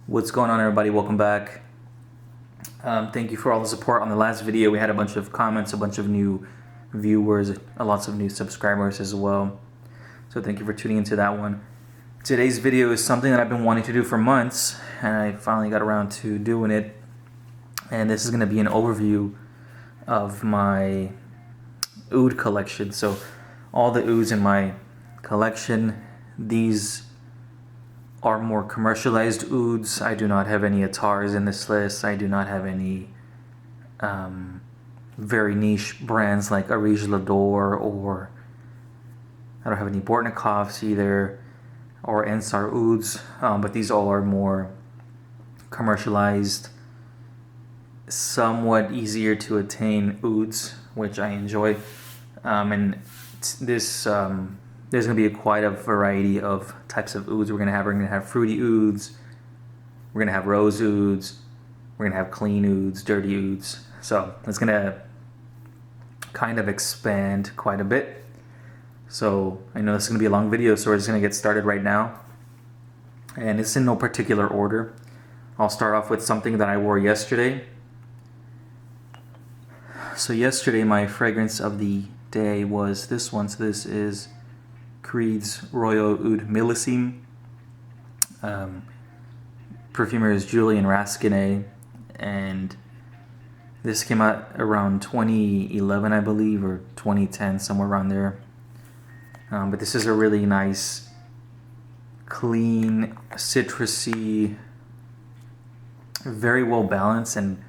What's going on, everybody? Welcome back. Thank you for all the support on the last video. We had a bunch of comments, a bunch of new viewers, lots of new subscribers as well. So thank you for tuning into that one. Today's video is something that I've been wanting to do for months, and I finally got around to doing it. And this is going to be an overview of my Oud collection. So all the Ouds in my collection, these are more commercialized Ouds. I do not have any Atars in this list. I do not have any very niche brands like Arij Lador, or I don't have any Bortnikovs either, or Ensar Ouds, but these all are more commercialized, somewhat easier to attain Ouds, which I enjoy. And this there's going to be quite a variety of types of Ouds we're going to have. We're going to have fruity Ouds, we're going to have rose Ouds, we're going to have clean Ouds, dirty Ouds. So it's going to kind of expand quite a bit. So I know this is going to be a long video, so we're just going to get started right now. And it's in no particular order. I'll start off with something that I wore yesterday. So yesterday my fragrance of the day was this one. So this is Creed's Royal Oud Millésime. Perfumer is Julian Rasquinet, and this came out around 2011, I believe, or 2010, somewhere around there. But this is a really nice, clean, citrusy, very well balanced, and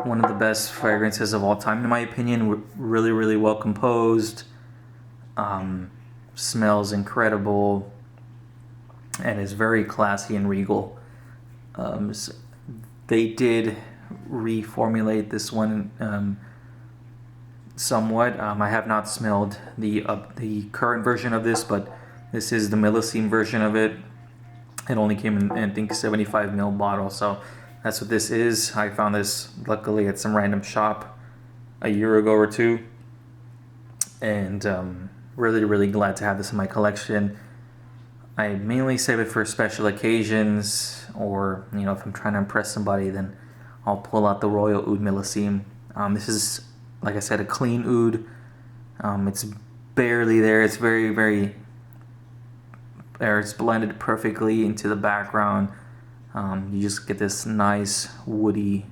one of the best fragrances of all time, in my opinion. Really, really well composed. Smells incredible, and is very classy and regal. So they did reformulate this one somewhat. I have not smelled the current version of this, but this is the Millésime version of it. It only came in, I think, 75 ml bottle, so that's what this is. I found this luckily at some random shop a year ago or two, and really glad to have this in my collection. I mainly save it for special occasions, or if I'm trying to impress somebody, then I'll pull out the Royal Oud Millésime. This is, like I said, a clean Oud. It's barely there. It's it's blended perfectly into the background. You just get this nice woody,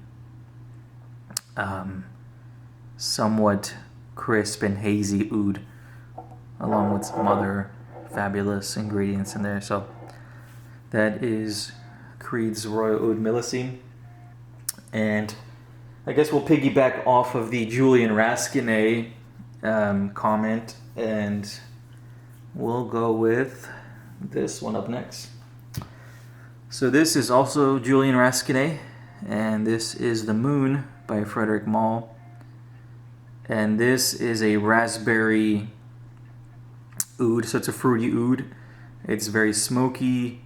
somewhat crisp and hazy Oud, along with some other fabulous ingredients in there. So that is Creed's Royal Oud Millésime. And I guess we'll piggyback off of the Julian Rasquinet comment, and we'll go with this one up next. So this is also Julian Rasquinet, and this is The Moon by Frederic Malle. And this is a raspberry Oud, so it's a fruity Oud. It's very smoky,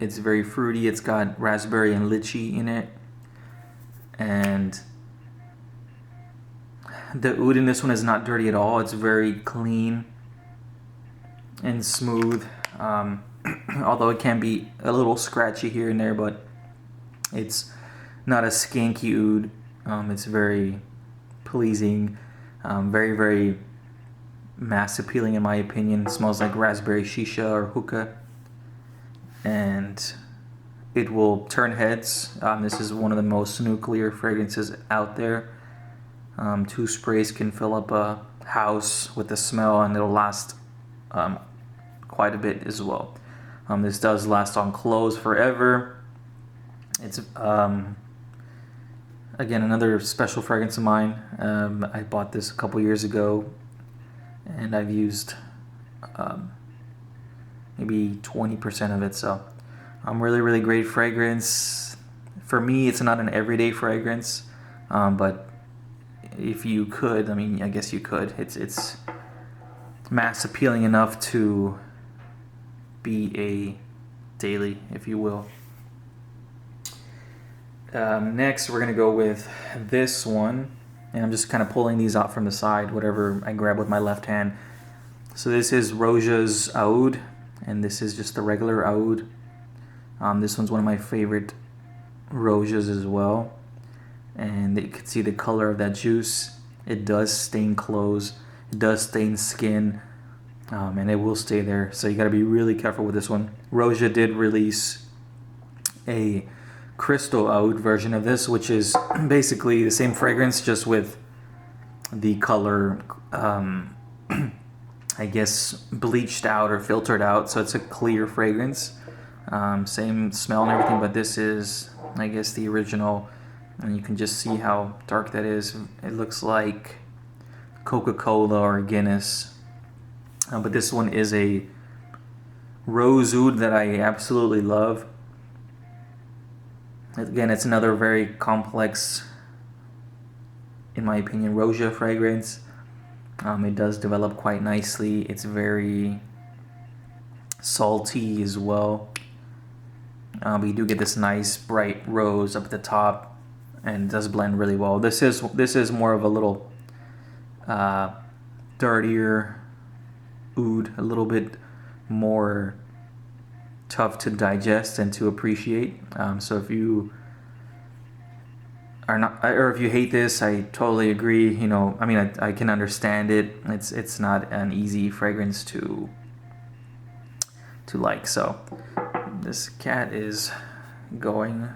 it's very fruity, it's got raspberry and lychee in it. And the Oud in this one is not dirty at all. It's very clean and smooth, although it can be a little scratchy here and there, but it's not a skanky Oud. It's very pleasing, very mass appealing in my opinion. It smells like raspberry shisha or hookah, and it will turn heads. This is one of the most nuclear fragrances out there. 2 sprays can fill up a house with the smell, and it'll last quite a bit as well. This does last on clothes forever. It's again another special fragrance of mine. I bought this a couple years ago, and I've used maybe 20% of it. So really great fragrance. For me, it's not an everyday fragrance, but if you could, I guess you could. It's mass appealing enough to be a daily, if you will. Next, we're gonna go with this one. And I'm just kind of pulling these out from the side, whatever I grab with my left hand. So this is Roja's Oud, and this is just the regular Oud. This one's one of my favorite Rojas as well. And you can see the color of that juice. It does stain clothes, it does stain skin, and it will stay there. So you got to be really careful with this one. Roja did release a Crystal Oud version of this, which is basically the same fragrance, just with the color, I guess, bleached out or filtered out. So it's a clear fragrance, same smell and everything, but this is, I guess, the original. And you can just see how dark that is. It looks like Coca-Cola or Guinness. But this one is a Rose Oud that I absolutely love. Again, it's another very complex, in my opinion, Roja fragrance. It does develop quite nicely. It's very salty as well. But you do get this nice bright rose up at the top, and it does blend really well. This is more of a little dirtier oud, a little bit more tough to digest and to appreciate. So if you are not, or if you hate this, I totally agree. You know, I mean, I can understand it. It's not an easy fragrance to like. So this cat is going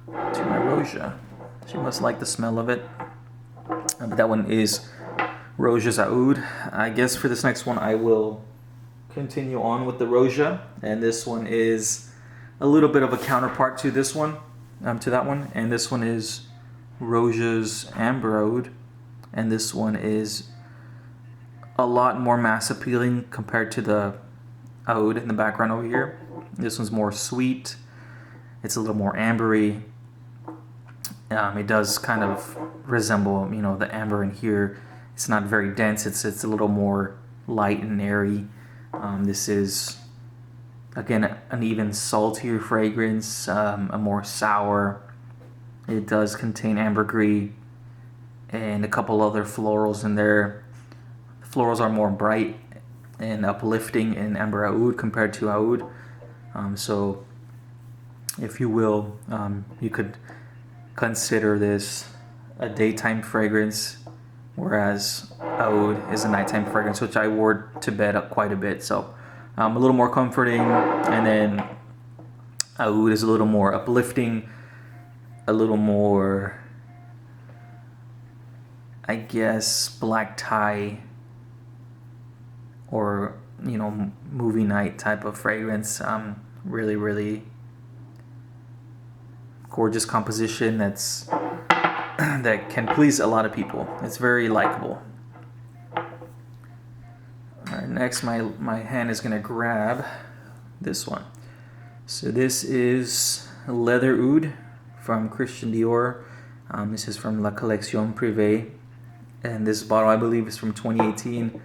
to my Roja. She must like the smell of it. But that one is Roja's Oud. I guess for this next one I will continue on with the Roja, and this one is a little bit of a counterpart to this one, to that one. And this one is Roja's Amber Oud, and this one is a lot more mass appealing compared to the Oud in the background over here. This one's more sweet. It's a little more ambery. It does kind of resemble, you know, the amber in here. It's not very dense. It's a little more light and airy. This is, again, an even saltier fragrance, a more sour. It does contain ambergris and a couple other florals in there. The florals are more bright and uplifting in Amber Oud compared to Oud. So, if you will, you could consider this a daytime fragrance, whereas Oud is a nighttime fragrance, which I wore to bed up quite a bit. So a little more comforting, and then Oud is a little more uplifting, a little more, I guess, black tie or, you know, movie night type of fragrance. Really, really gorgeous composition that's that can please a lot of people. It's very likable. Alright, next my hand is gonna grab this one. So this is Leather Oud from Christian Dior. This is from La Collection Privée, and this bottle I believe is from 2018.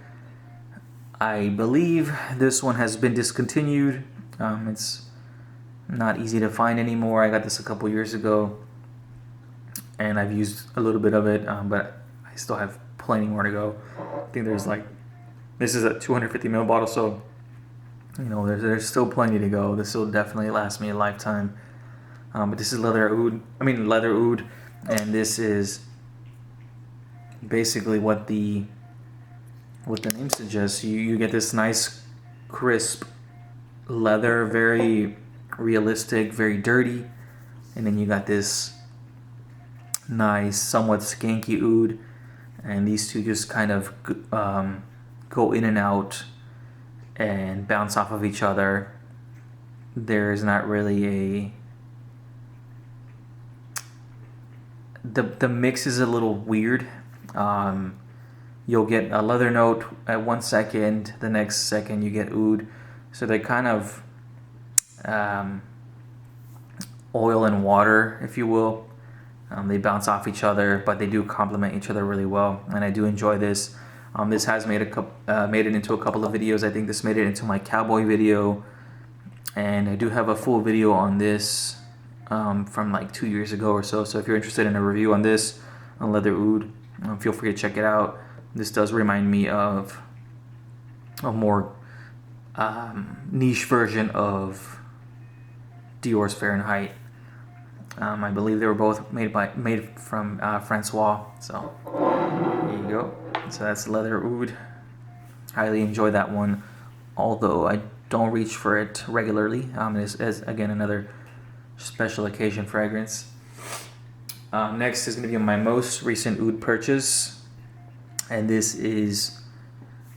I believe this one has been discontinued. It's not easy to find anymore. I got this a couple years ago, and I've used a little bit of it, but I still have plenty more to go. I think there's like, this is a 250 ml bottle, so you know there's still plenty to go. This will definitely last me a lifetime. But this is Leather Oud, and this is basically what the name suggests. You get this nice crisp leather, very realistic, very dirty, and then you got this nice, somewhat skanky oud, and these two just kind of go in and out and bounce off of each other. There's not really the mix is a little weird. You'll get a leather note at 1 second, the next second you get oud. So they kind of oil and water, if you will. They bounce off each other, but they do complement each other really well, and I do enjoy this. This has made it into a couple of videos. I think this made it into my cowboy video, and I do have a full video on this from like 2 years ago or so. So if you're interested in a review on this, on Leather Oud, feel free to check it out. This does remind me of a more niche version of Dior's Fahrenheit. I believe they were both made from Francois. So there you go. So that's leather oud. Highly enjoy that one, although I don't reach for it regularly. It's again another special occasion fragrance. Next is going to be my most recent oud purchase, and this is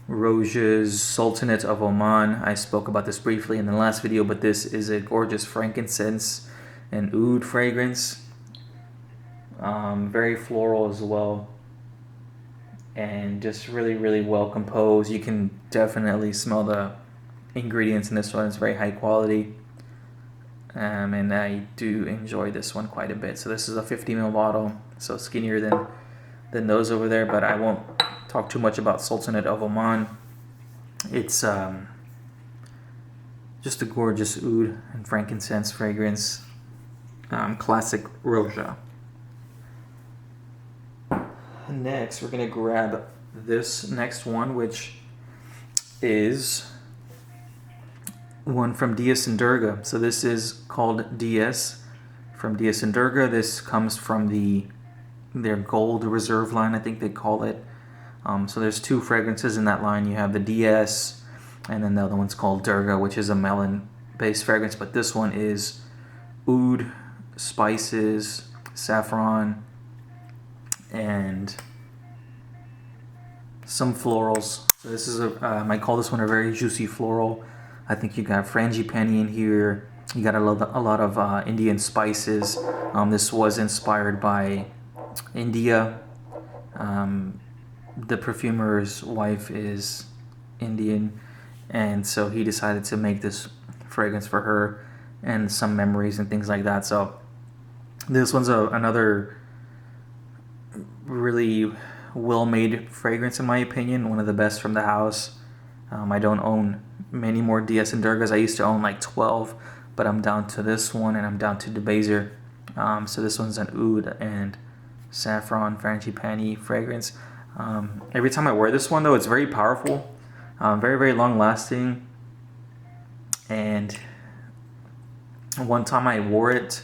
Roja's Sultanate of Oman. I spoke about this briefly in the last video, but this is a gorgeous frankincense and oud fragrance. Very floral as well, and just really well composed. You can definitely smell the ingredients in this one. It's very high quality, and I do enjoy this one quite a bit. So this is a 50 ml bottle, so skinnier than those over there, but I won't talk too much about Sultanate of Oman. It's just a gorgeous oud and frankincense fragrance. Classic Roja. Next, we're gonna grab this next one, which is one from DS and Durga. So this is called DS from DS and Durga. This comes from their Gold Reserve line, I think they call it. So there's two fragrances in that line. You have the DS, and then the other one's called Durga, which is a melon-based fragrance. But this one is oud, spices, saffron, and some florals. So this is I call this one a very juicy floral. I think you got frangipani in here. You got a lot of Indian spices. This was inspired by India. The perfumer's wife is Indian, and so he decided to make this fragrance for her and some memories and things like that. So this one's another really well-made fragrance in my opinion, one of the best from the house. I don't own many more DS and Durgas. I used to own like 12, but I'm down to this one, and I'm down to the Baser. So this one's an oud and saffron frangipani fragrance. Every time I wear this one though, it's very powerful, very long lasting. And one time I wore it,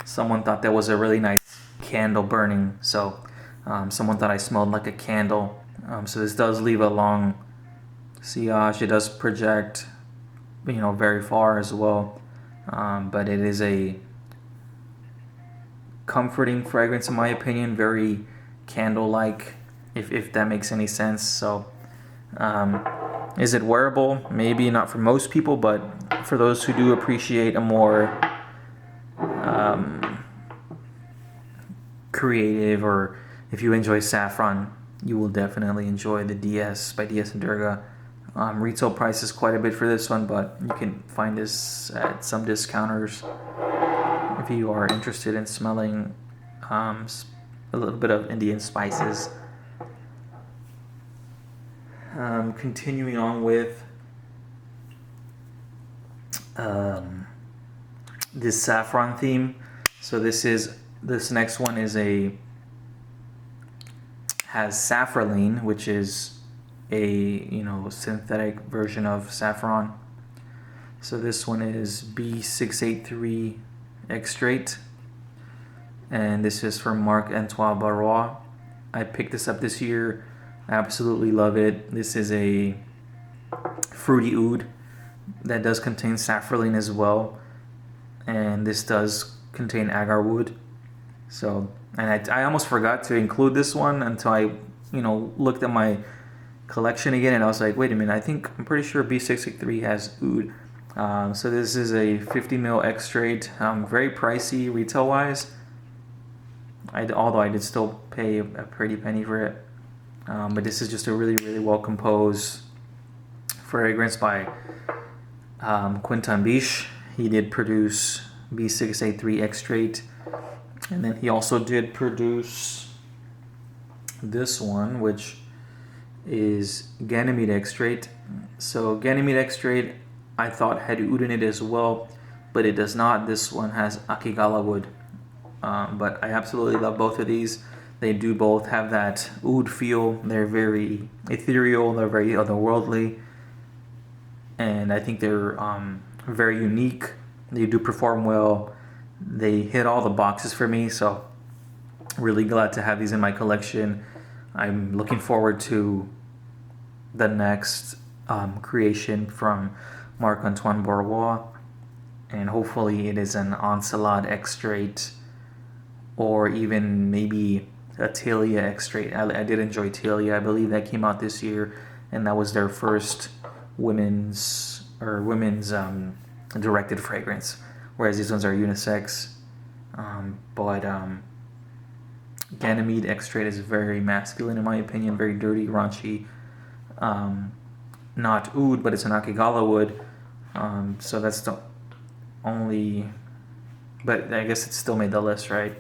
someone thought that was a really nice candle burning. So someone thought I smelled like a candle. So this does leave a long sillage. It does project, very far as well. But it is a comforting fragrance in my opinion, very candle-like, if that makes any sense. So is it wearable? Maybe not for most people, but for those who do appreciate a more creative, or if you enjoy saffron, you will definitely enjoy the DS by DS and Durga. Retail price is quite a bit for this one, but you can find this at some discounters if you are interested in smelling a little bit of Indian spices. Continuing on with this saffron theme. So this next one has saffroline, which is a synthetic version of saffron. So this one is B683 Extrait, and this is from Marc-Antoine Barrois. I picked this up this year. I absolutely love it. This is a fruity oud that does contain saffroline as well, and this does contain agar wood. So, and I almost forgot to include this one until I looked at my collection again, and I was like, wait a minute, I'm pretty sure B683 has oud. So this is a 50 ml extrait, very pricey retail wise. Although I did still pay a pretty penny for it. But this is just a really well composed fragrance by Quentin Biche. He did produce B683 Extrait, and then he also did produce this one, which is Ganymede Extrait. So Ganymede Extrait I thought had oud in it as well, but it does not. This one has Akigala wood. But I absolutely love both of these. They do both have that oud feel. They're very ethereal, they're very otherworldly, and I think they're very unique. They do perform well. They hit all the boxes for me, so really glad to have these in my collection. I'm looking forward to the next creation from Marc-Antoine Barrois, and hopefully it is an Oud Extrait or even maybe a Talia Extrait. I did enjoy Talia. I believe that came out this year, and that was their first women's directed fragrance, whereas these ones are unisex. But Ganymede Extrait is very masculine in my opinion, very dirty, raunchy. Not Oud, but it's an Akigala wood. So that's the only, but I guess it still made the list, right?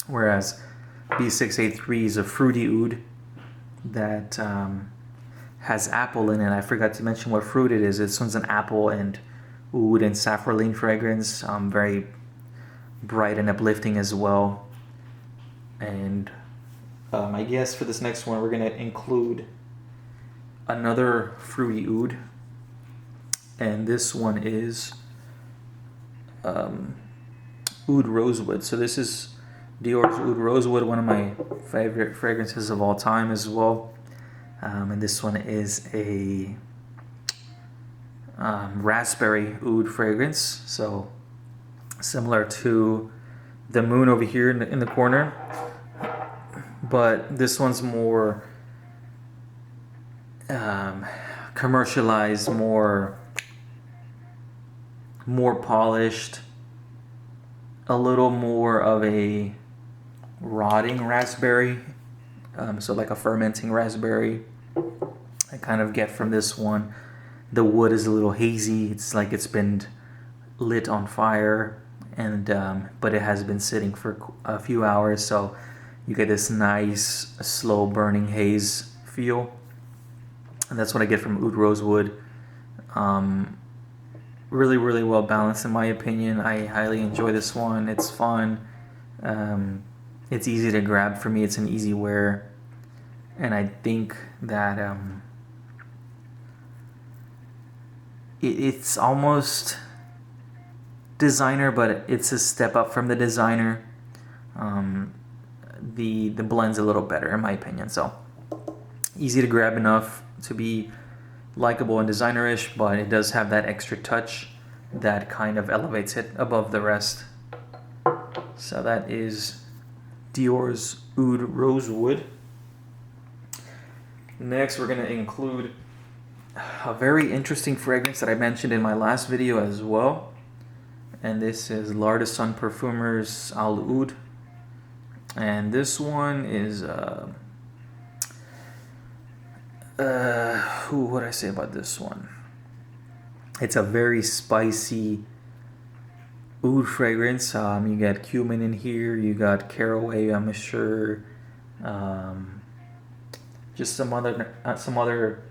Whereas B683 is a fruity Oud that has apple in it. I forgot to mention what fruit it is. This one's an apple and oud and saffroline fragrance. Very bright and uplifting as well. And I guess for this next one, we're going to include another fruity oud. And this one is Oud Rosewood. So this is Dior's Oud Rosewood, one of my favorite fragrances of all time as well. And this one is a raspberry oud fragrance. So similar to the moon over here in the corner. But this one's more commercialized, more polished, a little more of a rotting raspberry, so like a fermenting raspberry. I kind of get from this one. The wood is a little hazy. It's like it's been lit on fire, and but it has been sitting for a few hours, so you get this nice slow burning haze feel, and that's what I get from Oud Rosewood. Really, really well balanced in my opinion. I highly enjoy this one. It's fun. It's easy to grab for me. It's an easy wear, and I think that it's almost designer, but it's a step up from the designer. The blend's a little better in my opinion. So easy to grab enough to be likable and designer-ish, but it does have that extra touch that kind of elevates it above the rest. So that is Dior's Oud Rosewood. Next, we're going to include a very interesting fragrance that I mentioned in my last video as well. And this is L'Artisan Parfumers Al Oud. And this one is what did I say about this one? It's a very spicy oud fragrance. You got cumin in here, you got caraway, I'm sure, just some other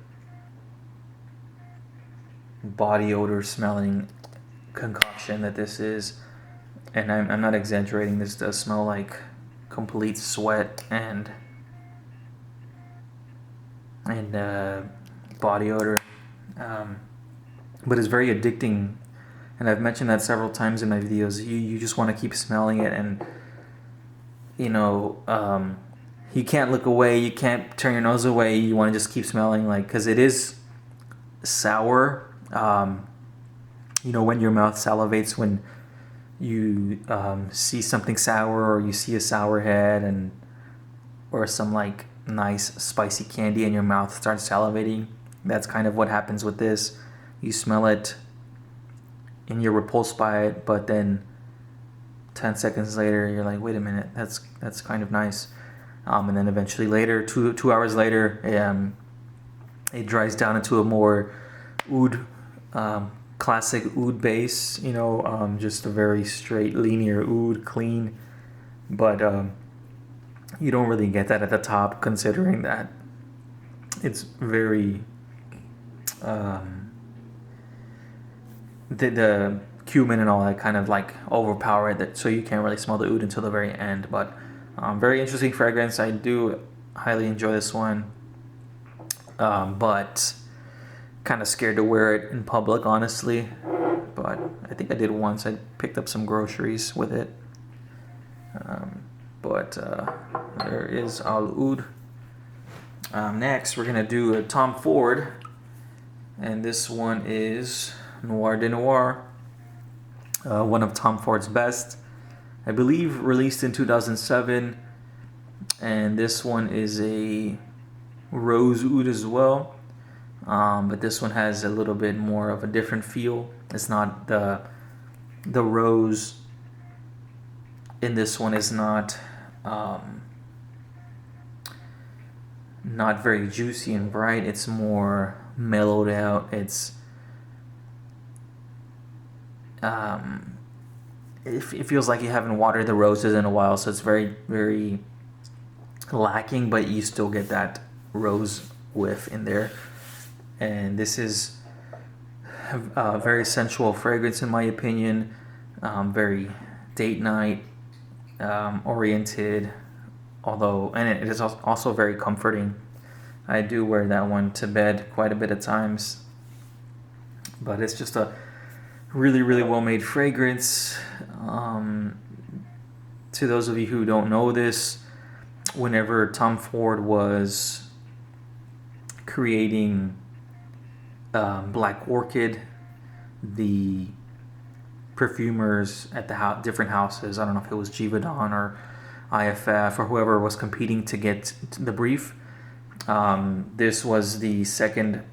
body odor smelling concoction that this is. And I'm not exaggerating, this does smell like complete sweat and body odor, but it's very addicting, and I've mentioned that several times in my videos. You just want to keep smelling it, and you can't look away, you can't turn your nose away, you want to just keep smelling, like, because it is sour. When your mouth salivates when you see something sour, or you see a sour head, or some like nice spicy candy, and your mouth starts salivating. That's kind of what happens with this. You smell it and you're repulsed by it, but then 10 seconds later you're like, wait a minute, that's kind of nice. And then eventually later, two hours later, it dries down into a more oud, classic oud base, just a very straight, linear oud, clean. But you don't really get that at the top, considering that it's very the cumin and all that kind of like overpower it, so you can't really smell the oud until the very end. But very interesting fragrance. I do highly enjoy this one, but kind of scared to wear it in public, honestly. But but I think I did once. I picked up some groceries with it. There is Oud. Next, we're gonna do a Tom Ford, and this one is Noir de Noir, one of Tom Ford's best. I believe released in 2007, and this one is a Rose Oud as well. But this one has a little bit more of a different feel. It's not the rose in this one is not very juicy and bright. It's more mellowed out. It feels like you haven't watered the roses in a while, so it's very, very lacking, but you still get that rose whiff in there. And this is a very sensual fragrance in my opinion, very date night oriented, and it is also very comforting. I do wear that one to bed quite a bit of times, but it's just a really, really well made fragrance. To those of you who don't know this, whenever Tom Ford was creating Black Orchid, the perfumers at the different houses, I don't know if it was Givaudan or IFF or whoever was competing to get the brief, this was the second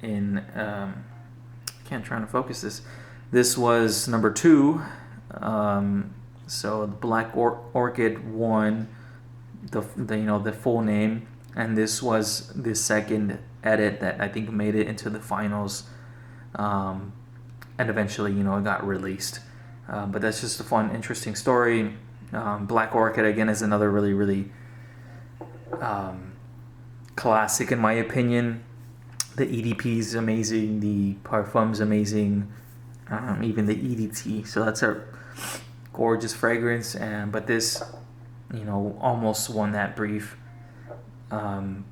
in can't try to focus this. This was number 2. So the Black Orchid won the full name, and this was the second edit that I think made it into the finals, and eventually it got released. But that's just a fun, interesting story. Black Orchid again is another really, really classic in my opinion. The EDP is amazing, the Parfums amazing, even the EDT. So that's a gorgeous fragrance, but this, almost won that brief. And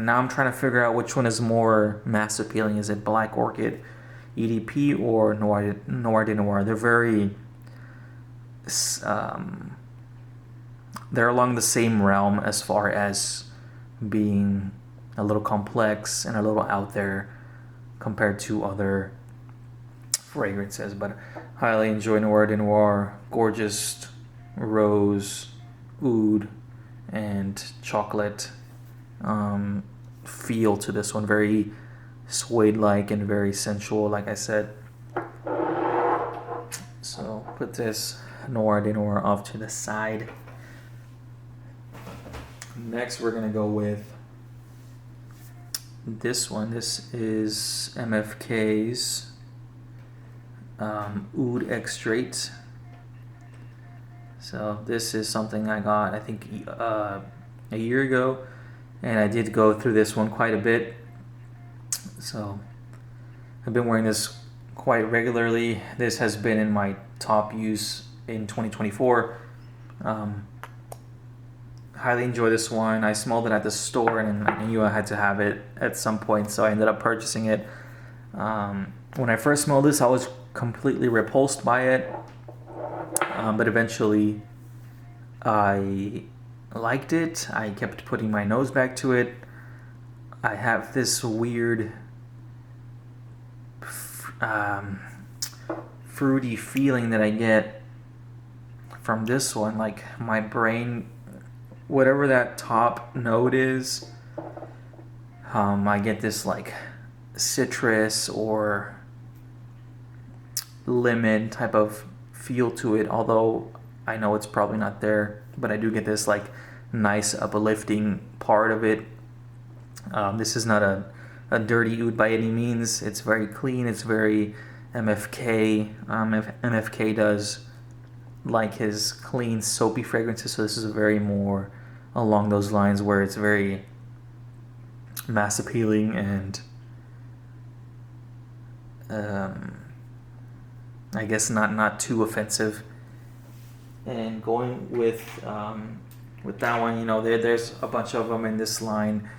now I'm trying to figure out which one is more mass appealing. Is it Black Orchid, EDP, or Noir de Noir? They're very, they're along the same realm as far as being a little complex and a little out there compared to other fragrances, but highly enjoy Noir de Noir. Gorgeous rose, oud, and chocolate feel to this one. Very suede-like and very sensual, like I said. So put this Noir de Noir off to the side. Next, we're gonna go with this one. This is MFK's Oud Extrait. So this is something I got, I think, a year ago, and I did go through this one quite a bit. So I've been wearing this quite regularly. This has been in my top use in 2024. Highly enjoy this one. I smelled it at the store, and I knew I had to have it at some point, so I ended up purchasing it. When I first smelled this, I was completely repulsed by it, but eventually I liked it. I kept putting my nose back to it. I have this weird fruity feeling that I get from this one. Like my brain, whatever that top note is, I get this like citrus or lemon type of feel to it, although I know it's probably not there, but I do get this like nice uplifting part of it. This is not a dirty oud by any means. It's very clean. It's very MFK. MFK does like his clean soapy fragrances, so this is very more along those lines where it's very mass appealing and I guess not too offensive. And going with that one, there's a bunch of them in this line.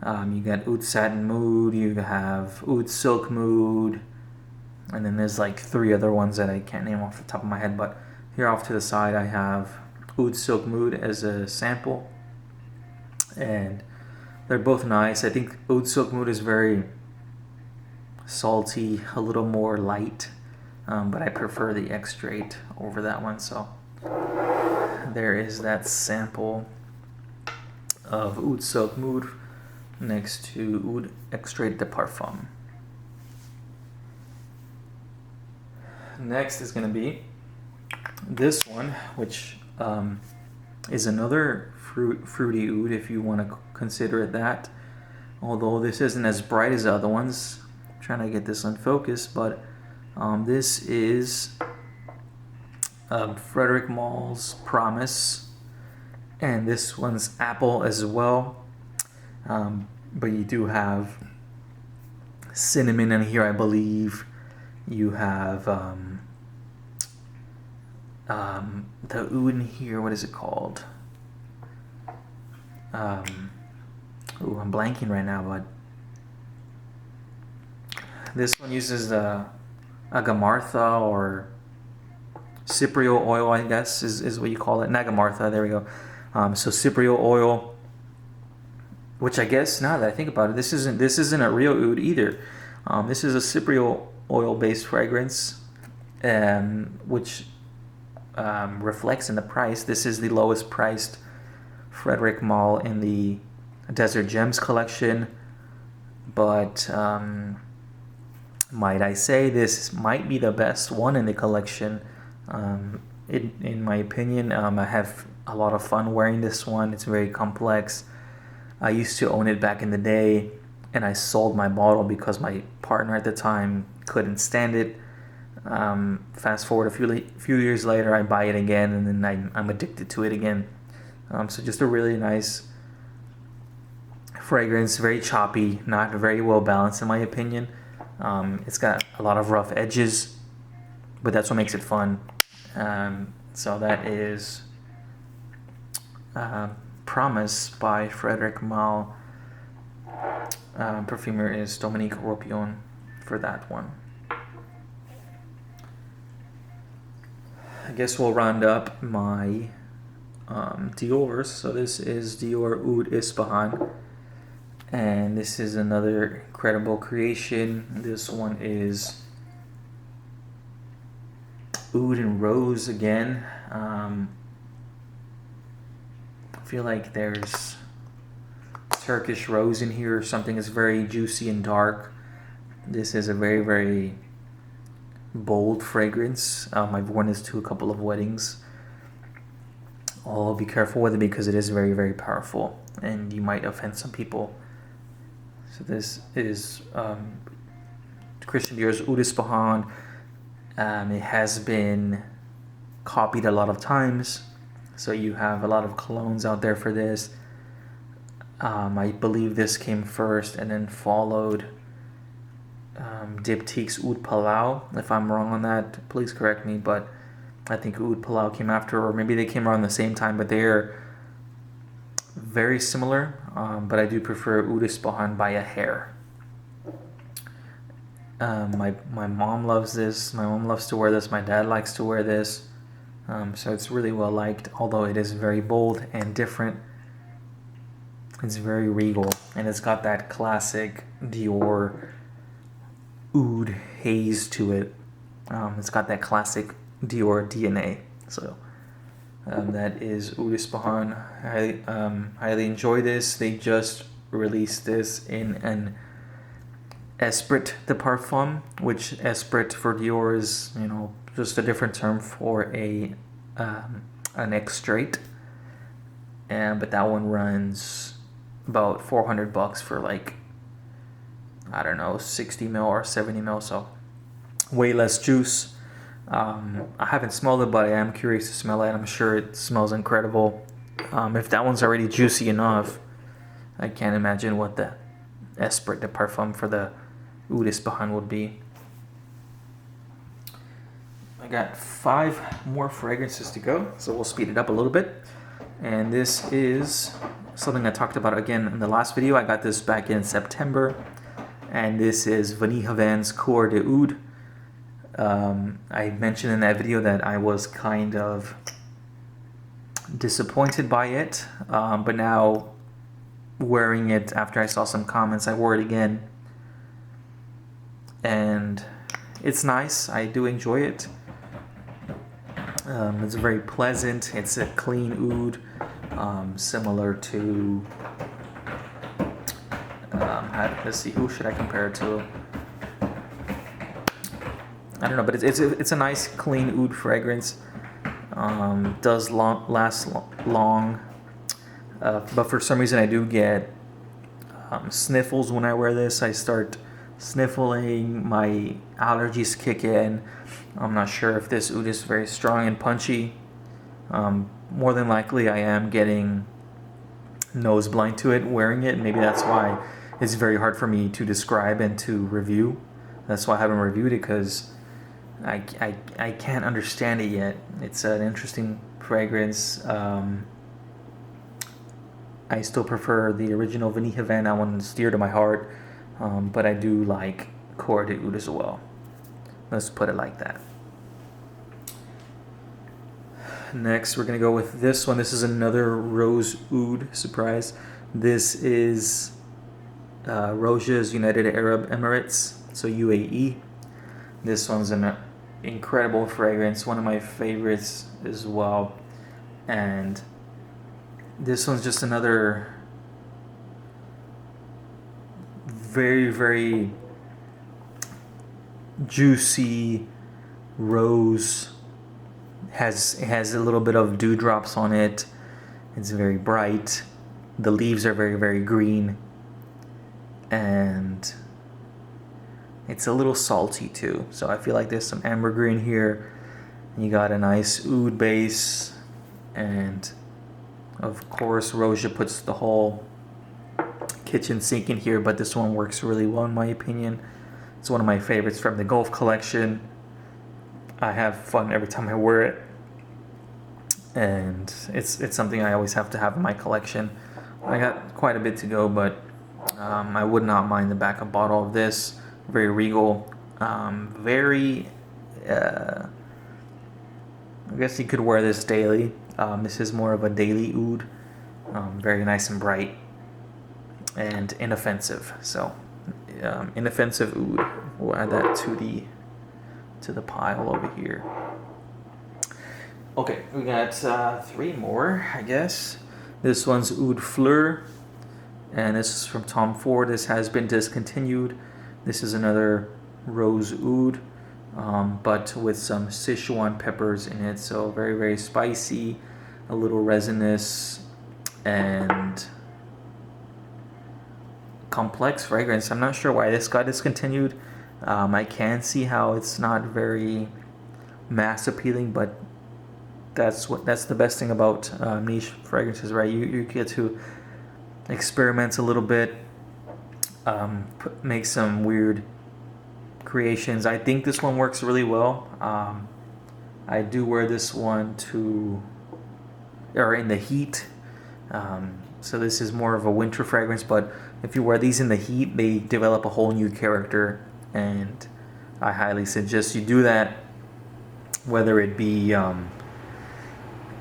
You got Oud Satin Mood, you have Oud Silk Mood, And then there's like 3 other ones that I can't name off the top of my head, but here off to the side I have Oud Silk Mood as a sample, and they're both nice. I think Oud Silk Mood is very salty, a little more light, but I prefer the Extrait over that one. So there is that sample of Oud Silk Mood next to Oud Extrait de Parfum. Next is going to be this one, which is another fruity oud, if you want to consider it that. Although this isn't as bright as the other ones. I'm trying to get this on focus, but this is Frederic Malle's Promise, and this one's apple as well. But you do have cinnamon in here, I believe. You have the oud in here. What is it called? I'm blanking right now, but this one uses the Agamartha or Cypriot oil, I guess is what you call it. Nagamartha, there we go. So Cypriot oil, which I guess, now that I think about it, this isn't a real oud either. This is a Cypriot oil-based fragrance, which reflects in the price. This is the lowest priced Frederic Malle in the Desert Gems collection, but might I say, this might be the best one in the collection. In my opinion, I have a lot of fun wearing this one. It's very complex. I used to own it back in the day, and I sold my bottle because my partner at the time couldn't stand it. Fast forward a few years later, I buy it again, and then I'm addicted to it again. So just a really nice fragrance, very choppy, not very well balanced in my opinion. It's got a lot of rough edges, but that's what makes it fun. So that is Promise by Frederic Malle. Perfumer is Dominique Ropion for that one. I guess we'll round up my Dior's. So this is Dior Oud Ispahan, and this is another incredible creation. This one is Oud and Rose again. I feel like there's Turkish rose in here. Something is very juicy and dark. This is a very, very bold fragrance. I've worn this to a couple of weddings. I'll be careful with it because it is very, very powerful, and you might offend some people. So this is Christian Dior's Oud Ispahan. It has been copied a lot of times, so you have a lot of colognes out there for this. I believe this came first and then followed Diptyque's Oud Palau. If I'm wrong on that, please correct me, but I think Oud Palau came after, or maybe they came around the same time, but they're very similar. But I do prefer Oud Ispahan by a hair. My mom loves this. My mom loves to wear this. My dad likes to wear this. So it's really well liked, although it is very bold and different. It's very regal, and it's got that classic Dior Oud haze to it. It's got that classic Dior DNA. So that is Oud Ispahan. I highly enjoy this. They just released this in an Esprit de Parfum, which Esprit for Dior is, just a different term for an extrait. But that one runs about $400 for like, I don't know, 60 ml or 70 ml, so way less juice. I haven't smelled it, but I am curious to smell it. I'm sure it smells incredible. If that one's already juicy enough, I can't imagine what the Esprit de Parfum for the Oud Ispahan would be. I got 5 more fragrances to go, so we'll speed it up a little bit. And this is something I talked about again in the last video. I got this back in September, and this is Vanille Havan's Cour de Oud. I mentioned in that video that I was kind of disappointed by it, but now wearing it after I saw some comments, I wore it again, and it's nice. I do enjoy it. It's very pleasant. It's a clean oud, similar to let's see, who should I compare it to? I don't know, but it's a nice clean oud fragrance. Does last long, but for some reason I do get sniffles when I wear this. I start sniffling, my allergies kick in. I'm not sure if this oud is very strong and punchy. More than likely I am getting nose blind to it wearing it. Maybe that's why it's very hard for me to describe and to review. That's why I haven't reviewed it, because I can't understand it yet. It's an interesting fragrance. I still prefer the original Vanille Havana. That one is dear to my heart, but I do like Dior de Oud as well. Let's put it like that. Next, we're gonna go with this one. This is another Rose Oud surprise. This is Roja's United Arab Emirates, so UAE. This one's an incredible fragrance, one of my favorites as well. And this one's just another very, very juicy rose. It has a little bit of dewdrops on it. It's very bright. The leaves are very, very green. And it's a little salty too. So I feel like there's some ambergris here. You got a nice oud base. And of course, Roja puts the whole kitchen sink in here, but this one works really well in my opinion. It's one of my favorites from the Gulf collection. I have fun every time I wear it, and it's something I always have to have in my collection. I got quite a bit to go, but I would not mind the backup bottle of this. Very regal, very. I guess you could wear this daily. This is more of a daily oud. Very nice and bright, and inoffensive. So, inoffensive oud. We'll add that to the pile over here. Okay, we got 3 more, I guess. This one's Oud Fleur, and this is from Tom Ford. This has been discontinued. This is another rose oud, but with some Sichuan peppers in it. So very, very spicy, a little resinous, and complex fragrance. I'm not sure why this got discontinued. I can see how it's not very mass appealing, but that's the best thing about niche fragrances, right? You get to experiment a little bit, make some weird creations. I think this one works really well. I do wear this one in the heat. So this is more of a winter fragrance, but if you wear these in the heat, they develop a whole new character, and I highly suggest you do that, whether it be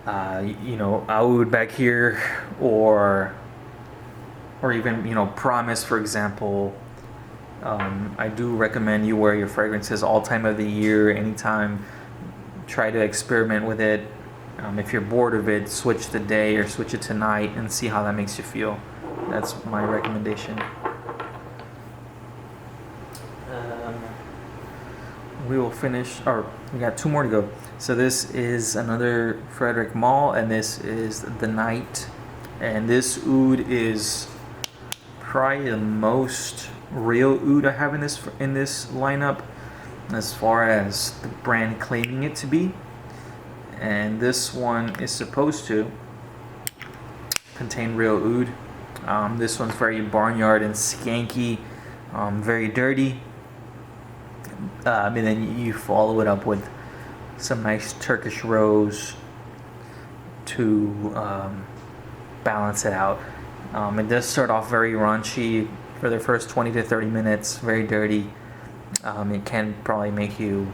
Aoud back here, or even Promise, for example. I do recommend you wear your fragrances all time of the year, anytime. Try to experiment with it. If you're bored of it, switch the day or switch it to night and see how that makes you feel. That's my recommendation. We will finish, or we got 2 more to go. So this is another Frederic Malle, and this is The Night. And this oud is probably the most real oud I have in this lineup, as far as the brand claiming it to be. And this one is supposed to contain real oud. This one's very barnyard and skanky, very dirty. And then you follow it up with some nice Turkish rose to balance it out. It does start off very raunchy for the first 20 to 30 minutes, very dirty. It can probably make you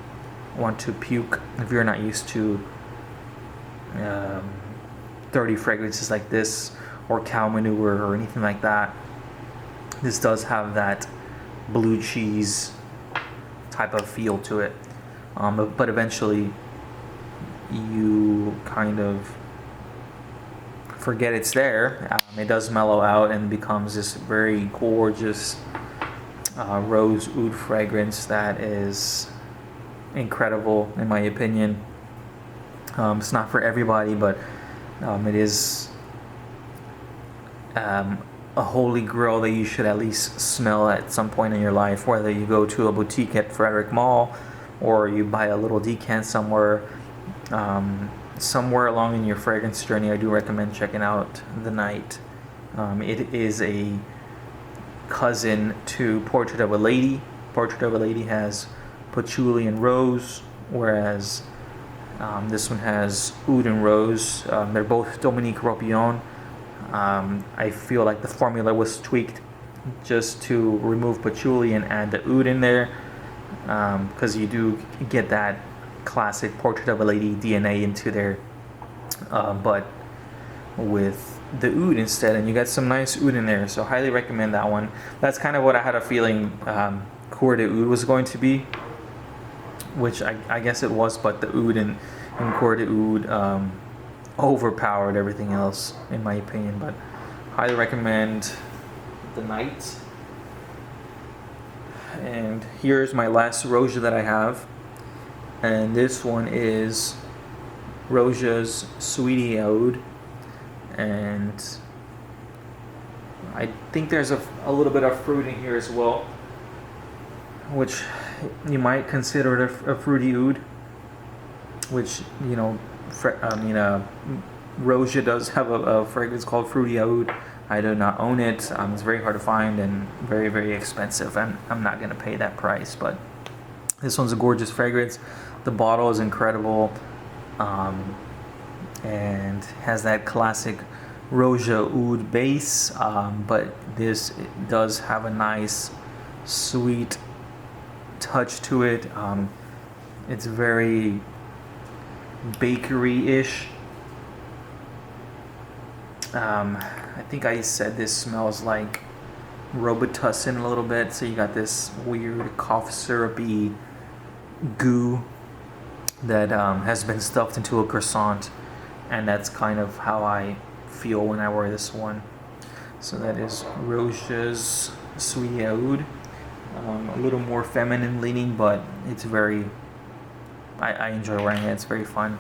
want to puke, if you're not used to 30 fragrances like this, or cow manure or anything like that, this does have that blue cheese type of feel to it. But eventually you kind of forget it's there. It does mellow out and becomes this very gorgeous rose oud fragrance that is incredible in my opinion. It's not for everybody, but it is a holy grail that you should at least smell at some point in your life, whether you go to a boutique at Frederic Mall or you buy a little decant somewhere. Somewhere along in your fragrance journey, I do recommend checking out The Night. It is a cousin to Portrait of a Lady. Portrait of a Lady has patchouli and rose, whereas this one has oud and rose. They're both Dominique Ropion. I feel like the formula was tweaked just to remove patchouli and add the oud in there, because you do get that classic Portrait of a Lady DNA into there, but with the oud instead, and you got some nice oud in there. So highly recommend that one. That's kind of what I had a feeling Cour de Oud was going to be, which I guess it was, but the oud in Cour de Oud overpowered everything else in my opinion. But highly recommend The Night. And here's my last Roja that I have, and this one is Roja's Sweetie Oud, and I think there's a little bit of fruit in here as well, which you might consider it a fruity oud, which, you know, Roja does have a fragrance called Fruity Oud. I do not own it. It's very hard to find and very, very expensive, and I'm not going to pay that price. But this one's a gorgeous fragrance. The bottle is incredible, and has that classic Roja Oud base, but this does have a nice sweet touch to it. It's very bakery-ish. I think I said this smells like Robitussin a little bit, so you got this weird cough syrupy goo that has been stuffed into a croissant, and that's kind of how I feel when I wear this one. So that is Roja's Sweetie Oud. A little more feminine leaning, but it's very, I enjoy wearing it. It's very fun.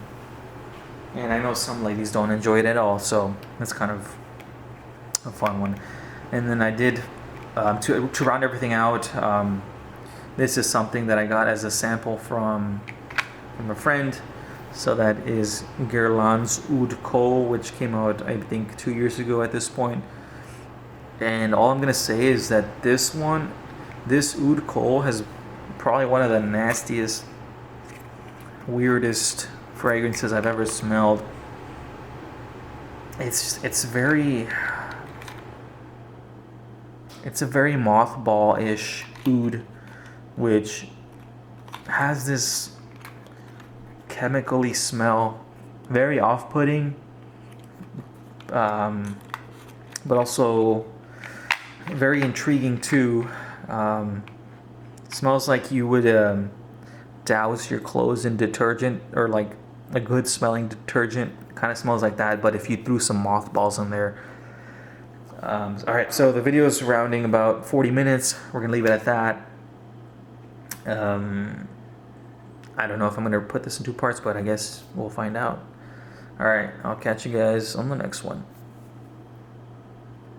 And I know some ladies don't enjoy it at all, so that's kind of a fun one. And then I did, to round everything out, this is something that I got as a sample from a friend. So that is Guerlain's Oud Kohl, which came out I think 2 years ago at this point. And all I'm going to say is that this Oud Kohl has probably one of the nastiest, weirdest fragrances I've ever smelled. It's a very mothball-ish oud, which has this chemically smell, very off-putting, but also very intriguing too. Smells like you would douse your clothes in detergent, or like a good smelling detergent. Kind of smells like that, but if you threw some mothballs in there. Alright, so the video is rounding about 40 minutes. We're gonna leave it at that. I don't know if I'm gonna put this in 2 parts, but I guess we'll find out. Alright, I'll catch you guys on the next one.